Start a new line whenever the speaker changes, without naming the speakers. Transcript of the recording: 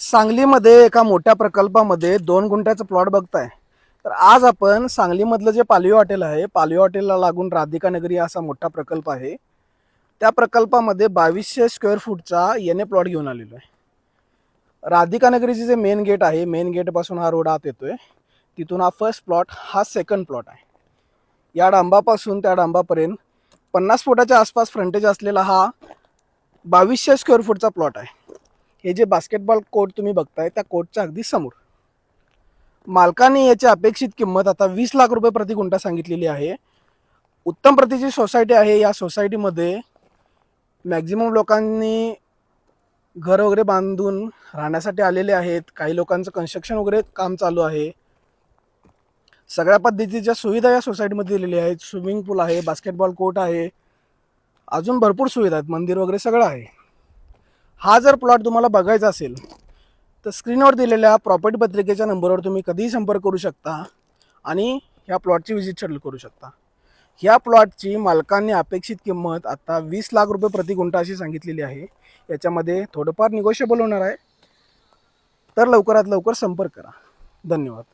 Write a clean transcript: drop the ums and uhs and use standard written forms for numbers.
सांगलीमध्ये एका मोठ्या प्रकल्पामध्ये 2 गुंठ्याचं प्लॉट बघताय. तर आज आपण सांगलीमधलं जे पालवी हॉटेल आहे, पालवी हॉटेलला लागून राधिका नगरी असा मोठा प्रकल्प आहे. त्या प्रकल्पामध्ये 2200 स्क्वेअर फूटचा एन ए प्लॉट घेऊन आलेलो आहे. राधिका नगरीचे जे मेन गेट आहे, मेन गेटपासून हा रोड आत येतोय. तिथून हा फर्स्ट प्लॉट, हा सेकंड प्लॉट आहे. या डांबापासून त्या डांबापर्यंत 50 फुटाच्या आसपास फ्रंटेज असलेला हा 2200 स्क्वेअर फूटचा प्लॉट आहे. हे जे बास्केटबॉल कोर्ट तुम्ही बघताय, त्या कोर्टच्या अगदी समोर. मालकाने याची अपेक्षित किंमत आता 20 लाख रुपये प्रति गुंठा सांगितलेली आहे. उत्तम प्रतीची सोसायटी आहे. या सोसायटीमध्ये मॅक्झिमम लोकांनी घर वगैरे बांधून राहण्यासाठी आलेले आहेत. काही लोकांचं कन्स्ट्रक्शन वगैरे काम चालू आहे. सगळ्या पद्धतीच्या सुविधा या सोसायटीमध्ये दिलेल्या आहेत. स्विमिंग पूल आहे, बास्केटबॉल कोर्ट आहे, अजून भरपूर सुविधा आहेत, मंदिर वगैरे सगळं आहे. हा जर प्लॉट तुम्हाला बघायचा असेल तर स्क्रीनवर दिलेल्या प्रॉपर्टी पत्रिकेच्या नंबरवर तुम्ही कधीही संपर्क करू शकता आणि ह्या प्लॉटची व्हिजिट शेड्यूल करू शकता. ह्या प्लॉटची मालकांनी अपेक्षित किंमत आता 20 लाख रुपये प्रति गुंठा अशी सांगितलेली आहे. याच्यामध्ये थोडंफार निगोशिएबल होणार आहे. तर लवकरात लवकर संपर्क करा. धन्यवाद.